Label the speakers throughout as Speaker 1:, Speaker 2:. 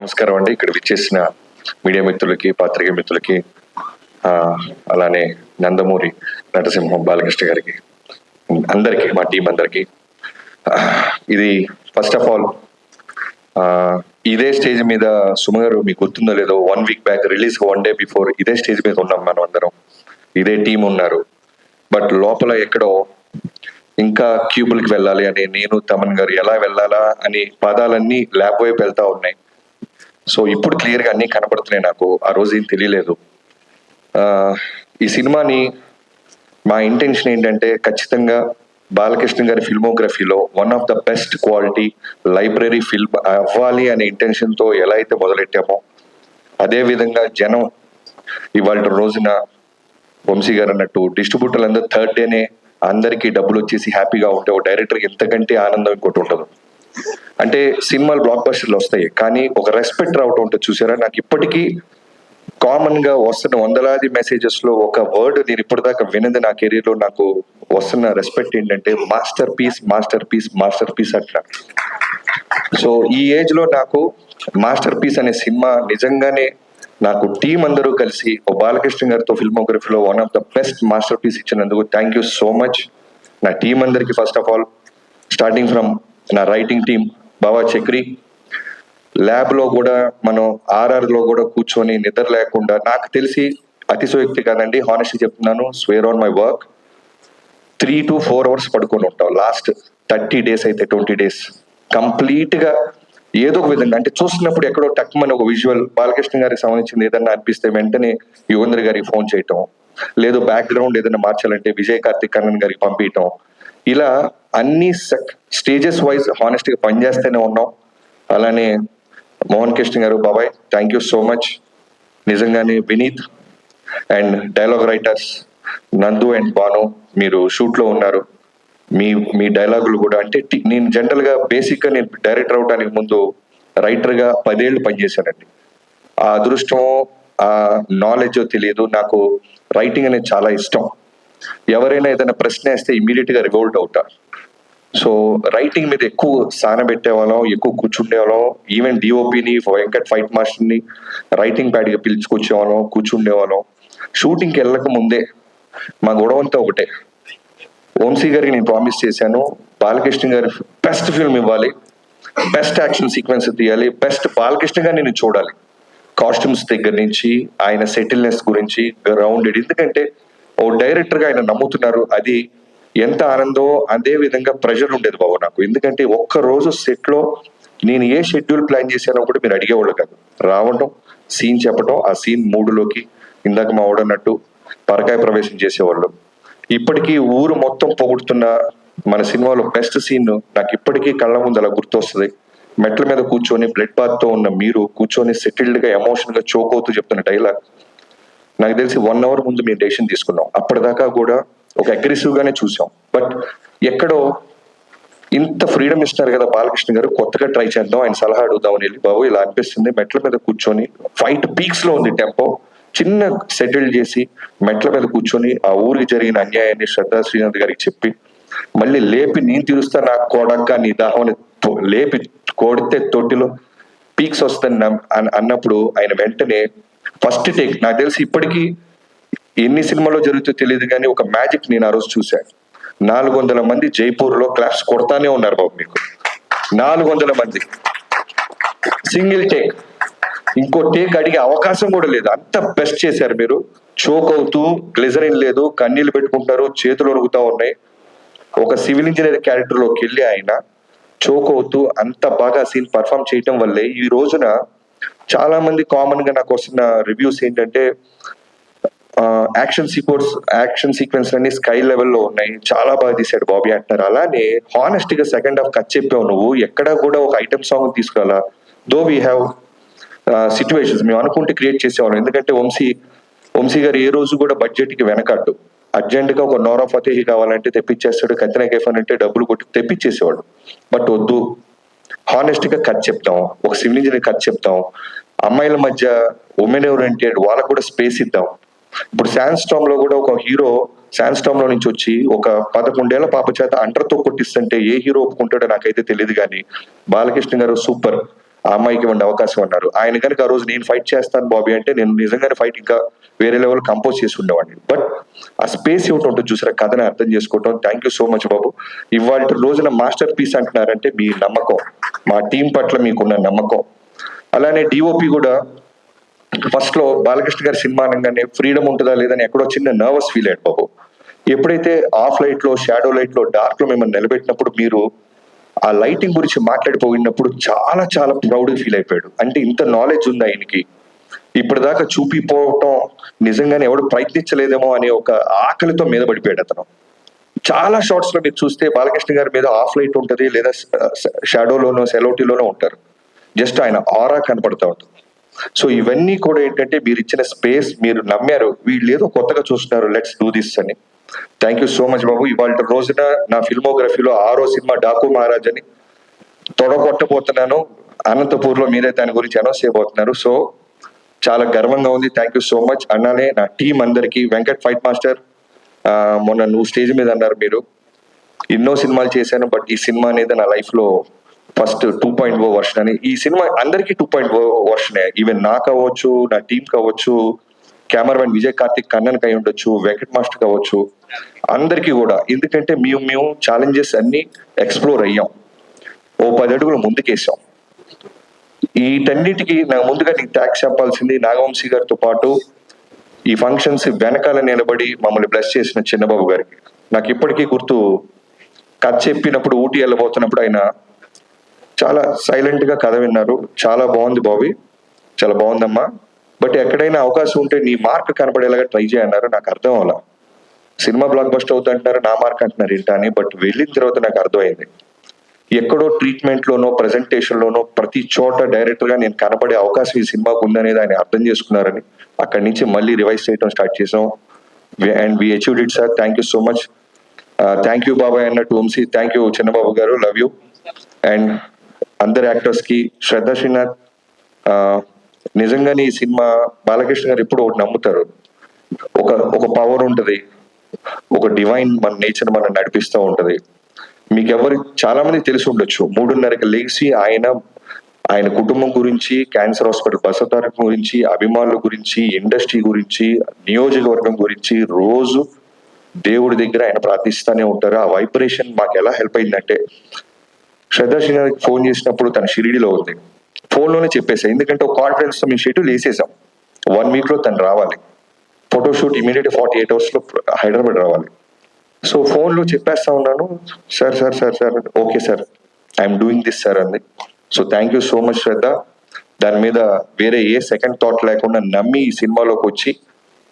Speaker 1: నమస్కారం అండి. ఇక్కడ విచ్చేసిన మీడియా మిత్రులకి, పాత్రికేయ మిత్రులకి, అలానే నందమూరి నటసింహం బాలకృష్ణ గారికి, అందరికి, మా టీం అందరికి, ఇది ఫస్ట్ ఆఫ్ ఆల్ ఇదే స్టేజ్ మీద సుమ గారు మీకు గుర్తుందో లేదో 1 week back release 1 day before ఇదే స్టేజ్ మీద ఉన్నాం మనం అందరం, ఇదే టీం ఉన్నారు. బట్ లోపల ఎక్కడో ఇంకా క్యూబుల్కి వెళ్ళాలి అని నేను తమన్ గారు ఎలా వెళ్ళాలా అని పాదాలన్నీ ల్యాబ్ వైపు వెళ్తా ఉన్నాయి. సో ఇప్పుడు క్లియర్గా అన్నీ కనపడుతున్నాయి. నాకు ఆ రోజు ఏం తెలియలేదు. ఈ సినిమాని మా ఇంటెన్షన్ ఏంటంటే ఖచ్చితంగా బాలకృష్ణ గారి ఫిల్మోగ్రఫీలో one of the best quality library film అవ్వాలి అనే ఇంటెన్షన్తో ఎలా అయితే మొదలెట్టామో అదేవిధంగా జనం ఇవాళ రోజున వంశీ గారు అన్నట్టు డిస్ట్రిబ్యూటర్లు అందరూ థర్డ్ డేనే అందరికీ డబ్బులు వచ్చేసి హ్యాపీగా ఉంటే ఒక డైరెక్టర్కి ఎంతకంటే ఆనందం ఇంకోటి ఉండదు. అంటే సినిమాలు బ్లాక్ బస్టర్లు వస్తాయి, కానీ ఒక రెస్పెక్ట్ రావటం ఉంటుంది చూసారా. నాకు ఇప్పటికీ కామన్ గా వస్తున్న వందలాది మెసేజెస్ లో ఒక వర్డ్ నేను ఇప్పటిదాకా వినది నా కెరీర్ లో నాకు వస్తున్న రెస్పెక్ట్ ఏంటంటే masterpiece, masterpiece, masterpiece అట్లా. సో ఈ ఏజ్ లో నాకు మాస్టర్ పీస్ అనే సినిమా నిజంగానే నాకు టీం అందరూ కలిసి ఓ బాలకృష్ణ గారితో ఫిల్మోగ్రఫీలో one of the best masterpiece ఇచ్చినందుకు థ్యాంక్ యూ సో మచ్. నా టీం అందరికి first of all starting from నా writing team Baba Chakri, lab లో కూడా మనం ఆర్ఆర్లో కూడా కూర్చొని నిద్ర లేకుండా, నాకు తెలిసి అతిశయోక్తి కాదండి, హానెస్ట్లీ చెప్తున్నాను, square on my work 3 to 4 hours పడుకొని ఉంటాం. లాస్ట్ 30 days అయితే 20 days కంప్లీట్ గా ఏదో ఒక విధంగా, అంటే చూస్తున్నప్పుడు ఎక్కడో టక్మని ఒక విజువల్ బాలకృష్ణ గారికి సంబంధించింది ఏదన్నా అనిపిస్తే వెంటనే యుగేంద్ర గారికి ఫోన్ చేయటం, లేదు బ్యాక్గ్రౌండ్ ఏదైనా మార్చాలంటే విజయ్ కార్తిక్ కన్నన్ గారికి పంపించటం, ఇలా అన్ని స్టేజెస్ వైజ్ హానెస్ట్ గా పనిచేస్తూనే ఉన్నాం. అలానే మోహన్ కృష్ణ గారు, బాబాయ్ థ్యాంక్ యూ సో మచ్. నిజంగానే వినీత్ అండ్ డైలాగ్ రైటర్స్ నందు అండ్ బాను, మీరు షూట్లో ఉన్నారు. మీ డైలాగులు కూడా, అంటే నేను జనరల్గా బేసిక్గా నేను డైరెక్టర్ అవడానికి ముందు రైటర్గా 10 ఏళ్ళు పనిచేశానండి. ఆ అదృష్టం, ఆ నాలెడ్జ్ తెలియదు, నాకు రైటింగ్ అనేది చాలా ఇష్టం. ఎవరైనా ఏదైనా ప్రశ్న వేస్తే ఇమీడియట్గా రివోల్ట్ అవుతా. సో రైటింగ్ మీద ఎక్కువ స్థానం పెట్టేవాళ్ళం, ఎక్కువ కూర్చుండేవాళ్ళం. ఈవెన్ డిఓపిని, వెంకట్ ఫైట్ మాస్టర్ని రైటింగ్ ప్యాడ్గా పిలుచుకొచ్చేవాళ్ళం, కూర్చుండేవాళ్ళం. షూటింగ్కి వెళ్ళక ముందే మా గొడవంతా ఒకటే, వంశీ గారికి నేను ప్రామిస్ చేశాను, బాలకృష్ణ గారి బెస్ట్ ఫిల్మ్ ఇవ్వాలి, బెస్ట్ యాక్షన్ సీక్వెన్స్ తీయాలి, బెస్ట్ బాలకృష్ణ గారిని నేను చూడాలి. కాస్ట్యూమ్స్ దగ్గర నుంచి ఆయన సెటిల్నెస్ గురించి గ్రౌండెడ్, ఎందుకంటే ఓ డైరెక్టర్గా ఆయన నమ్ముతున్నారు, అది ఎంత ఆనందో. అదే విధంగా ప్రెషర్ ఉండేది బాబు నాకు, ఎందుకంటే ఒక్కరోజు సెట్లో నేను ఏ షెడ్యూల్ ప్లాన్ చేశానో కూడా మీరు అడిగేవాళ్ళు కాదు. రావడం, సీన్ చెప్పడం, ఆ సీన్ మూడులోకి ఇందాక మా ఓడన్నట్టు పరకాయ ప్రవేశం చేసేవాళ్ళు. ఇప్పటికీ ఊరు మొత్తం పొగుడుతున్న మన సినిమాలో బెస్ట్ సీన్ నాకు ఇప్పటికీ కళ్ళ ముందు అలా గుర్తొస్తుంది. మెట్ల మీద కూర్చొని బ్లడ్ బాత్ తో ఉన్న మీరు కూర్చొని సెటిల్డ్ గా ఎమోషనల్ గా చోక్ అవుతూ చెప్తున్న డైలాగ్, నాకు తెలిసి 1 hour ముందు మేము డెసిషన్ తీసుకున్నాం. అప్పటిదాకా కూడా ఒక అగ్రెసివ్ గానే చూసాం, బట్ ఎక్కడో ఇంత ఫ్రీడమ్ ఇస్తున్నారు కదా బాలకృష్ణ గారు, కొత్తగా ట్రై చేద్దాం, ఆయన సలహా అడుగుదామని వెళ్ళి, బాబు ఇలా అనిపిస్తుంది, మెట్ల మీద కూర్చొని ఫైట్ పీక్స్ లో ఉంది టెంపో, చిన్న సెటిల్ చేసి మెట్ల మీద కూర్చొని ఆ ఊరికి జరిగిన అన్యాయాన్ని శ్రద్ధా శ్రీనాథ్ గారికి చెప్పి మళ్ళీ లేపి నేను తీరుస్తా నా కోడక్క నీ దాహమని లేపి కొడితే తొట్టిలో పీక్స్ వస్తాను అన్నప్పుడు ఆయన వెంటనే ఫస్ట్ టేక్, నాకు తెలిసి ఇప్పటికీ ఎన్ని సినిమాలో జరుగుతుందో తెలియదు కానీ ఒక మ్యాజిక్ నేను ఆ రోజు చూశాను. 400 మంది జైపూర్ లో క్లాస్ కొడతానే ఉన్నారు బాబు, మీకు 400 మంది సింగిల్ టేక్, ఇంకో టేక్ అడిగే అవకాశం కూడా లేదు, అంత బెస్ట్ చేశారు మీరు. చోక్ అవుతూ, గ్లిజరిన్ లేదు, కన్నీళ్ళు పెట్టుకుంటారు, చేతులు ఒరుగుతా ఉన్నాయి. ఒక సివిల్ ఇంజనీర్ క్యారెక్టర్ లోకి వెళ్ళి ఆయన చోక్ అవుతూ అంత బాగా సీన్ పర్ఫామ్ చేయటం వల్లే ఈ రోజున చాలా మంది కామన్ గా నాకు వస్తున్న రివ్యూస్ ఏంటంటే యాక్షన్ సీక్వెన్స్ అన్ని స్కై లెవెల్లో ఉన్నాయి, చాలా బాగా తీశాడు బాబీ అంటారు. అలానే హానెస్ట్ గా సెకండ్ హాఫ్ కట్ చెప్పావు నువ్వు, ఎక్కడా కూడా ఒక ఐటమ్ సాంగ్ తీసుకురాలా. దో వీ హ్యావ్ సిచ్యువేషన్స్ మేము అనుకుంటే క్రియేట్ చేసేవాళ్ళం, ఎందుకంటే వంశీ గారు ఏ రోజు కూడా బడ్జెట్ కి వెనకట్టు, అర్జెంట్ గా ఒక నోరా ఫతేహి కావాలంటే తెప్పించేస్తాడు, కత్రినా కైఫ్ అంటే డబ్బులు కొట్టి తెప్పించేసేవాడు. బట్ వద్దు, హానెస్ట్ గా కట్ చెప్తాం, ఒక సివిల్ ఇంజనీర్ కట్ చెప్తాం, అమ్మాయిల మధ్య ఉమెన్ ఓరియంటెడ్ వాళ్ళకు కూడా స్పేస్ ఇద్దాం. ఇప్పుడు శాన్స్ టామ్ లో కూడా ఒక హీరో శాన్స్ టామ్ లో నుంచి వచ్చి ఒక 11 ఏళ్ల పాప చేత అంటర్తో కొట్టిస్తుంటే ఏ హీరో ఒప్పుకుంటాడో నాకైతే తెలియదు, కానీ బాలకృష్ణ గారు సూపర్. ఆ అమ్మాయికి ఇవ్వండి అవకాశం అన్నారు. ఆయన కనుక ఆ రోజు నేను ఫైట్ చేస్తాను బాబీ అంటే నేను నిజంగానే ఫైట్ ఇంకా వేరే లెవెల్ కంపోజ్ చేసి ఉండేవాడిని. బట్ ఆ స్పేస్ ఇవ్వటం ఉంటుంది చూసారా, కథని అర్థం చేసుకోవటం. థ్యాంక్ యూ సో మచ్ బాబు. ఇవాళ రోజున మాస్టర్ పీస్ అంటున్నారంటే మీ నమ్మకం, మా టీం పట్ల మీకున్న నమ్మకం. అలానే డిఓపి కూడా ఫస్ట్ లో బాలకృష్ణ గారి సినిమా అనగానే ఫ్రీడమ్ ఉంటుందా లేదని ఎక్కడో చిన్న నర్వస్ ఫీల్ అయ్యాడు బాబు. ఎప్పుడైతే ఆఫ్ లైట్ లో, షాడో లైట్ లో, డార్క్ లో మిమ్మల్ని నిలబెట్టినప్పుడు మీరు ఆ లైటింగ్ గురించి మాట్లాడిపోయినప్పుడు చాలా చాలా ప్రౌడ్ ఫీల్ అయిపోయాడు. అంటే ఇంత నాలెడ్జ్ ఉంది ఆయనకి, ఇప్పటిదాకా చూపిపోవటం నిజంగానే ఎవడు ప్రయత్నించలేదేమో అనే ఒక ఆకలితో మీద పడిపోయాడు అతను. చాలా షార్ట్స్ లో మీరు చూస్తే బాలకృష్ణ గారి మీద ఆఫ్ లైట్ ఉంటుంది, లేదా షాడోలోనో సెలోటీలోనో ఉంటారు. జస్ట్ ఆయన ఆరా కనపడతా ఉంటుంది. సో ఇవన్నీ కూడా ఏంటంటే మీరు ఇచ్చిన స్పేస్, మీరు నమ్మారు, వీళ్ళు ఏదో కొత్తగా చూస్తున్నారు, లెట్స్ డూ దిస్ అని. థ్యాంక్ యూ సో మచ్ బాబు. ఇవాళ రోజున నా ఫిల్మోగ్రఫీలో 6వ సినిమా డాకు మహారాజ్ అని తొడగొట్టబోతున్నాను. అనంతపూర్ లో మీరే దాని గురించి అనౌన్స్ చేయబోతున్నారు. సో చాలా గర్వంగా ఉంది. Thank you so much. అన్నానే నా టీం అందరికి, వెంకట్ ఫైట్ మాస్టర్, మొన్న నువ్వు స్టేజ్ మీద అన్నారు మీరు ఎన్నో సినిమాలు చేశాను, బట్ ఈ సినిమా అనేది నా లైఫ్ లో ఫస్ట్ 2.0 వర్షన్ అని. ఈ సినిమా అందరికీ 2.0 వర్షనే. ఈవెన్ నాకు అవ్వచ్చు, నా టీం కావచ్చు, కెమెరామెన్ విజయ్ కార్తిక్ కన్నన్ కై ఉండొచ్చు, వెంకట్ మాస్టర్ కావచ్చు, అందరికీ కూడా. ఎందుకంటే మేము ఛాలెంజెస్ అన్ని ఎక్స్ప్లోర్ అయ్యాం, ఓ 10 అడుగులు ముందుకేసాం. వీటన్నిటికీ నాకు ముందుగా నీకు ట్యాక్స్ చెప్పాల్సింది నాగవంశీ గారితో పాటు ఈ ఫంక్షన్స్ వెనకాల నిలబడి మమ్మల్ని బ్లెస్ చేసిన చిన్నబాబు గారికి. నాకు ఇప్పటికీ గుర్తు, కథ చెప్పినప్పుడు ఊటీ వెళ్ళబోతున్నప్పుడు ఆయన చాలా సైలెంట్ గా కథ విన్నారు. చాలా బాగుంది బాబీ, చాలా బాగుందమ్మా, బట్ ఎక్కడైనా అవకాశం ఉంటే నీ మార్క్ కనపడేలాగా ట్రై చేయన్నారు. నాకు అర్థం అవ్వాల, సినిమా బ్లాక్ బస్టర్ అవుతా అంటున్నారు, నా మార్క్ అంటున్నారు ఏంటా అని. బట్ వెళ్ళిన తర్వాత నాకు అర్థమైంది, ఎక్కడో ట్రీట్మెంట్ లోనో, ప్రెజెంటేషన్ లోనో, ప్రతి చోట డైరెక్టర్ గా నేను కనపడే అవకాశం ఈ సినిమాకు ఉందనేది ఆయన అర్థం చేసుకున్నారని అక్కడి నుంచి మళ్ళీ రివైజ్ చేయడం స్టార్ట్ చేసాం. And we achieved it sir. Thank you so much. Thank you బాబాయ్ అన్నట్టు వంశీ, థ్యాంక్ యూ చిన్నబాబు గారు, లవ్ యూ. అండ్ అందరు యాక్టర్స్ కి, శ్రద్ధా శ్రీనాథ్, నిజంగానే ఈ సినిమా బాలకృష్ణ గారు ఎప్పుడు ఒకటి నమ్ముతారు, ఒక పవర్ ఉంటది, ఒక డివైన్ మన నేచర్ మనం నడిపిస్తూ ఉంటది. మీకు ఎవరు చాలా మంది తెలిసి ఉండొచ్చు, 3:30కి లేచి ఆయన కుటుంబం గురించి, క్యాన్సర్ హాస్పిటల్ బసవతారకం గురించి, అభిమానుల గురించి, ఇండస్ట్రీ గురించి, నియోజకవర్గం గురించి రోజు దేవుడి దగ్గర ఆయన ప్రార్థిస్తూనే ఉంటారు. ఆ వైబ్రేషన్ మాకు ఎలా హెల్ప్ అయిందంటే, శ్రద్ధా శ్రీనాథ్కి ఫోన్ చేసినప్పుడు తన షిరిడిలో ఉంది, ఫోన్ లోనే చెప్పేసా. ఎందుకంటే ఒక కాన్ఫిడెన్స్ తో మేము షెడ్యూల్ వేసేసాం, 1 వీక్ లో తను రావాలి, ఫోటోషూట్ ఇమీడియట్ 48 hours లో హైదరాబాద్ రావాలి. సో ఫోన్ లో చెప్పేస్తా ఉన్నాను, sir sir sir sir okay sir, I'm doing this sir అంది. So thank you so much Shraddha. దాని మీద వేరే ఏ సెకండ్ థాట్ లేకుండా నమ్మి ఈ సినిమాలోకి వచ్చి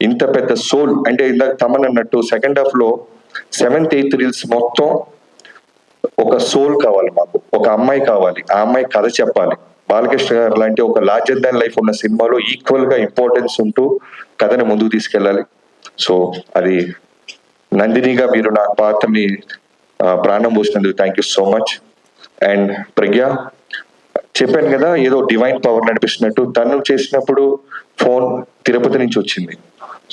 Speaker 1: ఇంత పెద్ద సోల్, అంటే ఇందాక తమన్ అన్నట్టు సెకండ్ హాఫ్ లో 7th 8th రీల్స్ మొత్తం ఒక సోల్ కావాలి మాకు, ఒక అమ్మాయి కావాలి, ఆ అమ్మాయి కథ చెప్పాలి. బాలకృష్ణ గారు లాంటి ఒక లార్జర్ దాన్ లైఫ్ ఉన్న సినిమాలో ఈక్వల్ గా ఇంపార్టెన్స్ ఉంటూ కథని ముందుకు తీసుకెళ్ళాలి. సో అది నందినిగా మీరు నా పాత్రని ప్రాణం పోసినందుకు thank you so much. And Pragya, చెప్పాను కదా ఏదో డివైన్ పవర్ నడిపిస్తున్నట్టు, తను చేసినప్పుడు ఫోన్ తిరుపతి నుంచి వచ్చింది.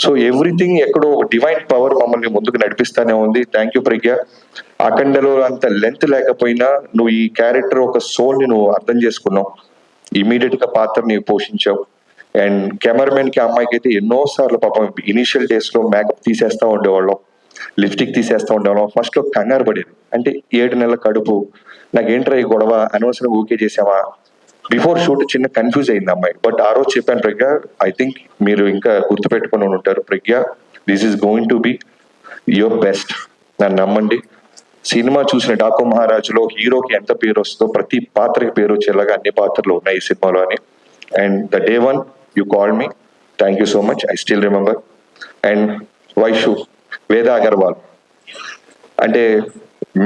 Speaker 1: సో ఎవ్రీథింగ్ ఎక్కడో ఒక డివైన్ పవర్ మమ్మల్ని ముందుకు నడిపిస్తానే ఉంది. థ్యాంక్ యూ ప్రజ్ఞ. అఖండలో అంత లెంత్ లేకపోయినా నువ్వు ఈ క్యారెక్టర్ ఒక సోల్ ని నువ్వు అర్థం చేసుకున్నావు, ఇమీడియట్ గా పాత్రని పోషించావు. అండ్ కెమెరామెన్ కి అమ్మాయికి అయితే ఎన్నో సార్లు పాపం ఇనిషియల్ డేస్ లో మేకప్ తీసేస్తా ఉండేవాళ్ళం, లిప్స్టిక్ తీసేస్తా ఉండేవాళ్ళం. ఫస్ట్ లో కంగారు పడేది, అంటే 7 నెలల కడుపు, నాకేంట్రా ఈ గొడవ, అనవసరం ఊకే చేసావా, బిఫోర్ షూట్ చిన్న కన్ఫ్యూజ్ అయింది అమ్మాయి. బట్ ఆ రోజు చెప్పాను, ప్రజ్ఞ ఐ థింక్ మీరు ఇంకా గుర్తుపెట్టుకుని ఉంటారు, Pragya this is going to be your best, నన్ను నమ్మండి. సినిమా చూసిన డాకు మహారాజులో హీరోకి ఎంత పేరు వస్తుందో ప్రతి పాత్రకి పేరు వచ్చేలాగా అన్ని పాత్రలు ఉన్నాయి ఈ సినిమాలో అని. And the day 1 you call me, thank you so much, I still remember. And Vaishu, వేద అగర్వాల్, అంటే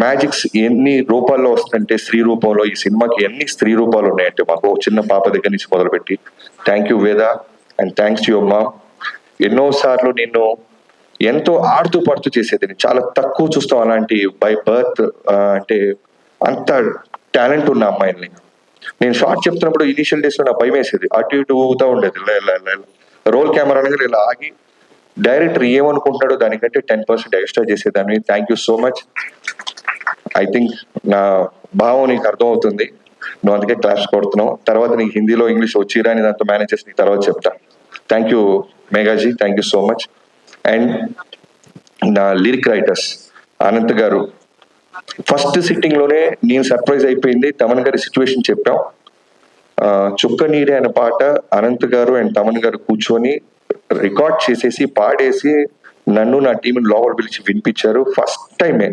Speaker 1: మ్యాజిక్స్ ఎన్ని రూపాల్లో వస్తుందంటే స్త్రీ రూపంలో, ఈ సినిమాకి ఎన్ని స్త్రీ రూపాలు ఉన్నాయంటే మాకు చిన్న పాప దగ్గర నుంచి మొదలుపెట్టి. థ్యాంక్ యూ వేద, and thanks to your mom. ఎన్నో సార్లు నిన్ను ఎంతో ఆడుతూ పడుతూ చేసేది, చాలా తక్కువ చూస్తాం అలాంటి బై బర్త్, అంటే అంత టాలెంట్ ఉన్న అమ్మాయిల్ని. నేను షార్ట్ చెప్తున్నప్పుడు ఇనిషియల్ డేస్ లో నాకు భయం వేసేది, అటు ఇటు ఊగుతూ ఉండేది, రోల్ కెమెరా అనగా ఇలా ఆగి డైరెక్టర్ ఏమనుకుంటాడో దానికంటే 10% ఎక్స్ట్రా చేసేదాన్ని. Thank you so much. I think నా భావం నీకు అర్థమవుతుంది. నువ్వు అందుకే క్లాస్ కొడుతున్నావు. తర్వాత నీకు హిందీలో ఇంగ్లీష్ వచ్చిరా అని దాంతో మేనేజ్ చేసి నీకు తర్వాత చెప్తా. Thank you Meghaji, thank you so much. And నా లిరిక్ రైటర్స్ అనంత్ గారు, ఫస్ట్ సిట్టింగ్ లోనే నేను సర్ప్రైజ్ అయిపోయింది. తమన్ గారి సిచ్యువేషన్ చెప్పాం. చుక్క నీరే అనే పాట అనంత్ గారు అండ్ తమన్ గారు కూర్చొని రికార్డ్ చేసేసి పాడేసి నన్ను నా టీంని లోపల పిలిచి వినిపించారు. ఫస్ట్ టైమే,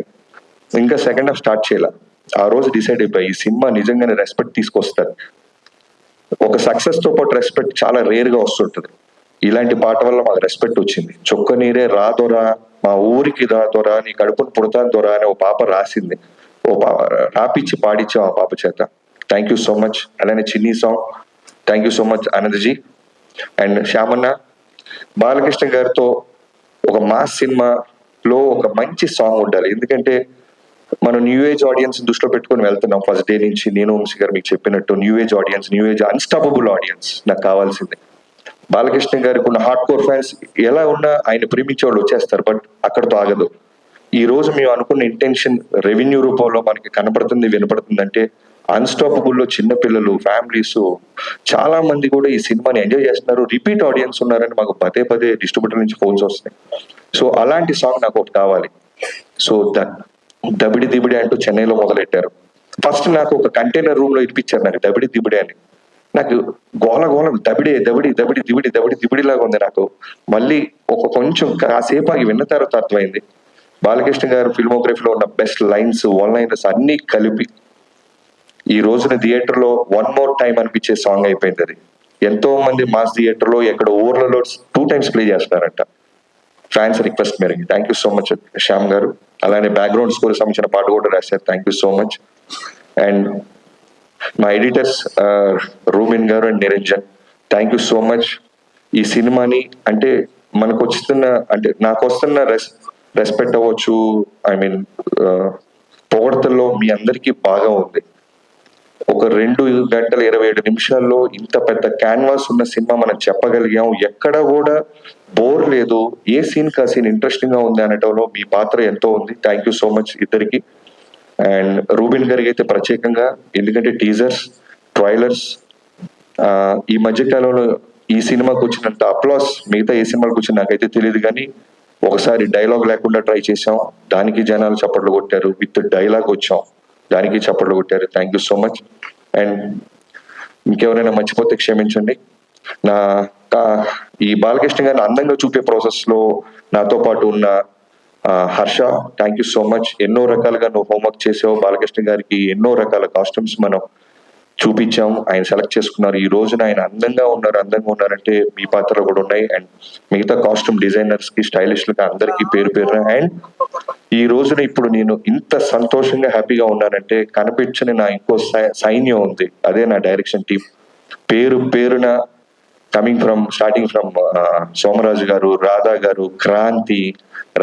Speaker 1: ఇంకా సెకండ్ హాఫ్ స్టార్ట్ చేయాల. ఆ రోజు డిసైడ్ అయిపోయి ఈ సినిమా నిజంగానే రెస్పెక్ట్ తీసుకొస్తారు. ఒక సక్సెస్ తో పాటు రెస్పెక్ట్ చాలా రేర్ గా వస్తుంటది. ఇలాంటి పాట వల్ల మాకు రెస్పెక్ట్ వచ్చింది. చుక్క నీరే రాదొరా, మా ఊరికి రాదొరా, నీ కడుపును పుడతాను దొరా అని ఓ పాప రాసింది. ఓ పాప రాపిచ్చి పాడించాం ఆ పాప చేత. Thank you so much. అలానే చిన్ని song, thank you so much Anandji. And Shyamanna, Balakrishna గారితో ఒక మాస్ సినిమాలో ఒక మంచి సాంగ్ ఉండాలి. ఎందుకంటే మనం న్యూ ఏజ్ ఆడియన్స్ దృష్టిలో పెట్టుకొని వెళ్తున్నాం. ఫస్ట్ డే నుంచి నేను వంశీ గారు మీకు చెప్పినట్టు new age audience, new age unstoppable audience నాకు కావాల్సింది. బాలకృష్ణ గారికి ఉన్న హార్డ్ కోర్ ఫ్యాన్స్ ఎలా ఉన్నా ఆయన ప్రేమించే వాళ్ళు వచ్చేస్తారు. బట్ అక్కడతో ఆగదు. ఈ రోజు మేము అనుకున్న ఇంటెన్షన్ రెవెన్యూ రూపంలో మనకి కనపడుతుంది, వినపడుతుంది. అంటే అన్స్టాపబుల్ లో చిన్న పిల్లలు, ఫ్యామిలీస్ చాలా మంది కూడా ఈ సినిమాని ఎంజాయ్ చేస్తున్నారు. రిపీట్ ఆడియన్స్ ఉన్నారని మాకు పదే పదే డిస్ట్రిబ్యూటర్ నుంచి ఫోన్స్ వస్తున్నాయి. సో అలాంటి సాంగ్ నాకు ఒకటి కావాలి. సో దబిడి దిబిడి అంటూ చెన్నైలో మొదలెట్టారు. ఫస్ట్ నాకు ఒక కంటైనర్ రూమ్ లో ఇప్పించారు నాకు దబిడి దిబిడి అని. నాకు గోల గోల దబిడి దబిడి దబిడి దిబిడి దబిడి దిబిడి లాగా ఉంది నాకు. మళ్ళీ ఒక కొంచెం కాసేపు ఆగి విన్న తర్వాత అర్థమైంది బాలకృష్ణ గారు ఫిల్మోగ్రఫీలో ఉన్న బెస్ట్ లైన్స్, వన్ లైనర్స్ అన్ని కలిపి ఈ రోజున థియేటర్ లో వన్ మోర్ టైం అనిపించే సాంగ్ అయిపోయింది అది. ఎంతో మంది మాస్ థియేటర్ లో ఎక్కడ ఊర్లలో 2 times ప్లే చేస్తున్నారంట ఫ్యాన్స్ రిక్వెస్ట్ మేరకు. Thank you so much Shyam గారు. అలానే బ్యాక్గ్రౌండ్ స్కోర్ సంబంధించిన పాట కూడా రాశారు. Thank you so much. And మా ఎడిటర్స్ రూమిన్ గారు and Niranjan, thank you so much. ఈ సినిమాని అంటే మనకు వస్తున్న, అంటే నాకు వస్తున్న రెస్పెక్ట్ అవ్వచ్చు, ఐ మీన్ పొగడతల్లో మీ అందరికీ బాగా ఉంది. ఒక 2 గంటల 27 నిమిషాల్లో ఇంత పెద్ద క్యాన్వాస్ ఉన్న సినిమా మనం చెప్పగలిగాం. ఎక్కడ కూడా బోర్ లేదు. ఏ సీన్ కా సీన్ ఇంట్రెస్టింగ్ గా ఉంది అనటంలో మీ పాత్ర ఎంతో ఉంది. థ్యాంక్ యూ సో మచ్ ఇద్దరికి. అండ్ రూబిన్ గారికి అయితే ప్రత్యేకంగా, ఎందుకంటే టీజర్స్, ట్రైలర్స్ ఈ మధ్య కాలంలో ఈ సినిమాకి వచ్చినంత అప్లాస్ మిగతా ఏ సినిమాలకు వచ్చి నాకైతే తెలియదు. కానీ ఒకసారి డైలాగ్ లేకుండా ట్రై చేసాం, దానికి జనాలు చప్పట్లు కొట్టారు. విత్ డైలాగ్ వచ్చాం, దానికి చప్పట్లు కొట్టారు. Thank you so much. And ఇంకెవరైనా మర్చిపోతే క్షమించండి. నా ఈ బాలకృష్ణ గారిని అందంగా చూపే ప్రాసెస్ లో నాతో పాటు ఉన్న Harsha, thank you so much. ఎన్నో రకాలుగా నువ్వు హోంవర్క్ చేసావు. బాలకృష్ణ గారికి ఎన్నో రకాల కాస్ట్యూమ్స్ మనం చూపించాం, ఆయన సెలెక్ట్ చేసుకున్నారు. ఈ రోజున ఆయన అందంగా ఉన్నారంటే మీ పాత్రలు కూడా ఉన్నాయి. అండ్ మిగతా కాస్ట్యూమ్ డిజైనర్స్ కి, స్టైలిస్టులకి అందరికీ పేరు పేరున. అండ్ ఈ రోజున ఇప్పుడు నేను ఇంత సంతోషంగా హ్యాపీగా ఉన్నానంటే కనిపించని నా ఇంకో సైన్యం ఉంది. అదే నా డైరెక్షన్ టీం. పేరు పేరున స్టార్టింగ్ ఫ్రమ్ సోమరాజు గారు, రాధా గారు, క్రాంతి,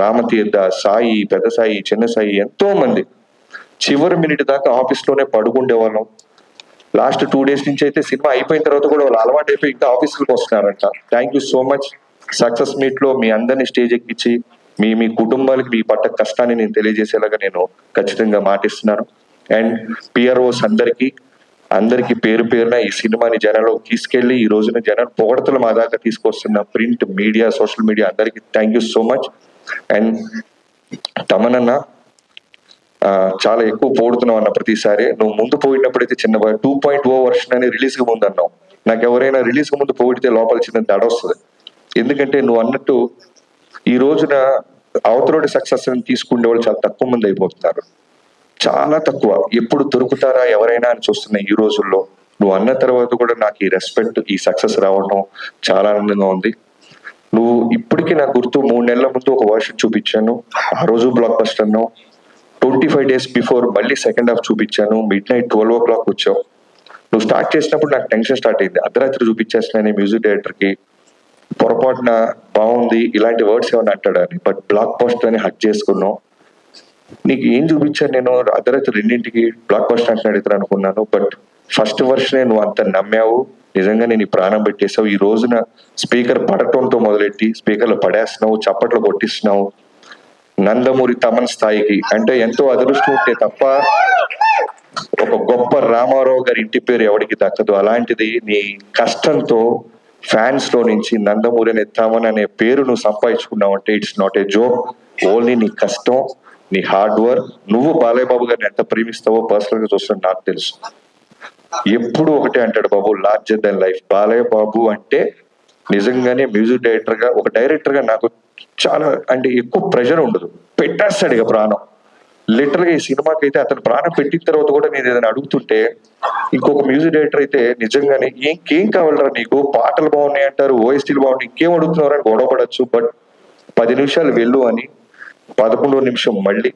Speaker 1: రామతీర్థ, సాయి, పెద్ద సాయి, చిన్న సాయి, ఎంతో మంది. చివరి మినిట్ దాకా ఆఫీస్ లోనే పడుకుండే వాళ్ళం. లాస్ట్ 2 days నుంచి అయితే సినిమా అయిపోయిన తర్వాత కూడా వాళ్ళు అలవాటు అయిపోయి ఇంకా ఆఫీసులకు వస్తున్నారంట. Thank you so much. Success meet లో మీ అందరినీ స్టేజ్ ఎక్కించి మీ కుటుంబాలకి మీ పట్ట కష్టాన్ని నేను తెలియజేసేలాగా నేను ఖచ్చితంగా మాటిస్తున్నాను. అండ్ పిఆర్ఓస్ అందరికి పేరు పేరున ఈ సినిమాని జనాల్లోకి తీసుకెళ్లి ఈ రోజున జనాలు పొగడతలు మా దాకా తీసుకొస్తున్న ప్రింట్ మీడియా, సోషల్ మీడియా అందరికి thank you so much. And Thamananna చాలా ఎక్కువ పోడుతున్నావు అన్న ప్రతిసారి. నువ్వు ముందు పోయినప్పుడైతే చిన్న 2.0 వర్షన్ అని రిలీజ్ కి ముందు అన్నావు. నాకు ఎవరైనా రిలీజ్ కి ముందు పోయితే లోపల చిన్న తడ వస్తుంది. ఎందుకంటే నువ్వు అన్నట్టు ఈ రోజున అవతలోడి సక్సెస్ అని తీసుకునే వాళ్ళు చాలా తక్కువ మంది అయిపోతున్నారు, చాలా తక్కువ. ఎప్పుడు దొరుకుతారా ఎవరైనా అని చూస్తున్నాయి ఈ రోజుల్లో. నువ్వు అన్న తర్వాత కూడా నాకు ఈ రెస్పెక్ట్, ఈ సక్సెస్ రావడం చాలా ఆనందంగా ఉంది. నువ్వు ఇప్పటికీ నాకు గుర్తు 3 నెలల ముందు ఒక వర్షన్ చూపించాను, ఆ రోజు బ్లాక్ బస్టర్ అన్నావు. 25 days బిఫోర్ మళ్ళీ సెకండ్ హాఫ్ చూపించాను, midnight 12 o'clock వచ్చావు. నువ్వు స్టార్ట్ చేసినప్పుడు నాకు టెన్షన్ స్టార్ట్ అయింది. అర్ధరాత్రి చూపించేస్తున్నాను మ్యూజిక్ డైరెక్టర్ కి, పొరపాటున బాగుంది ఇలాంటి వర్డ్స్ ఏమైనా అంటాడని. బట్ బ్లాక్ బస్టర్ అని హక్ చేసుకున్నావు. నీకు ఏం చూపించాను నేను అర్ధరాత్రి 2ంటికి బ్లాక్ బస్టర్ అంటున్నాడు ఇద్దరు అనుకున్నాను. బట్ ఫస్ట్ వర్షనే నువ్వు అంత నమ్మావు. నిజంగా నేను ప్రాణం పెట్టేసావు. ఈ రోజున స్పీకర్ పడటంతో మొదలెట్టి స్పీకర్లు పడేస్తున్నావు, చప్పట్లు కొట్టిస్తున్నావు. నందమూరి తమన్ స్థాయికి అంటే ఎంతో అదృష్టం ఉంటే తప్ప ఒక గొప్ప రామారావు గారి ఇంటి పేరు ఎవరికి దక్కదు. అలాంటిది నీ కష్టంతో ఫ్యాన్స్ లో నుంచి నందమూరి అనే తమన్ అనే పేరు నువ్వు సంపాదించుకున్నావు అంటే it's not a joke. Only నీ కష్టం, నీ హార్డ్ వర్క్. నువ్వు బాలయ్య బాబు గారిని ఎంత ప్రేమిస్తావో పర్సనల్ గా చూస్తున్నా నాకు తెలుసు. ఎప్పుడు ఒకటే అంటాడు బాబు, larger than life. Balayya Babu అంటే నిజంగానే మ్యూజిక్ డైరెక్టర్ గా, ఒక డైరెక్టర్ గా నాకు చాలా అంటే ఎక్కువ ప్రెషర్ ఉండదు. పెట్టేస్తాడు ఇక ప్రాణం. లిటరల్ గా ఈ సినిమాకి అయితే అతను ప్రాణం పెట్టిన తర్వాత కూడా నేను ఏదైనా అడుగుతుంటే, ఇంకొక మ్యూజిక్ డైరెక్టర్ అయితే నిజంగానే ఇంకేం కావాలరా నీకు, పాటలు బాగున్నాయి అంటారు, ఓఎస్టీలు బాగున్నాయి, ఇంకేం అడుగుతున్నారు అని గొడవపడచ్చు. బట్ 10 నిమిషాలు వెళ్ళు అని 11వ నిమిషం మళ్ళీ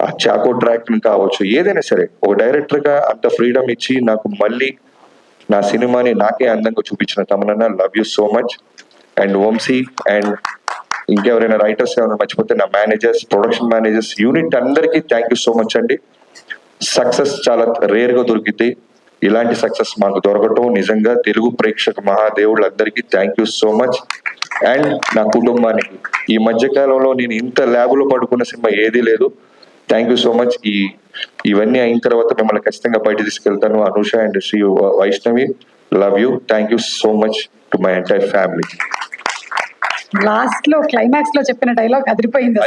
Speaker 1: ఆ చాకో ట్రాక్ కావచ్చు, ఏదైనా సరే ఒక డైరెక్టర్ గా అంత ఫ్రీడమ్ ఇచ్చి నాకు మళ్ళీ నా సినిమాని నాకే అందంగా చూపించిన Thamananna, love you so much. And Vamsi and ఇంకెవరైనా రైటర్స్ ఎవరైనా మర్చిపోతే నా మేనేజర్స్, ప్రొడక్షన్ మేనేజర్స్, యూనిట్ అందరికీ థ్యాంక్ యూ సో మచ్ అండి. సక్సెస్ చాలా రేర్ గా దొరికింది. ఇలాంటి సక్సెస్ మాకు దొరకటం నిజంగా తెలుగు ప్రేక్షక మహాదేవుళ్ళందరికీ thank you so much. And నా కుటుంబానికి ఈ మధ్య కాలంలో నేను ఇంత ల్యాబులో పడుకున్న సినిమా ఏదీ లేదు. Thank you so much. ఇవన్నీ అయిన తర్వాత మిమ్మల్ని ఖచ్చితంగా బయట తీసుకెళ్తాను. Anusha and Sri Vaishnavi, love you. Thank you so much to my entire family.
Speaker 2: Last లో క్లైమాక్స్ లో చెప్పిన డైలాగ్ అదిరిపోయింది.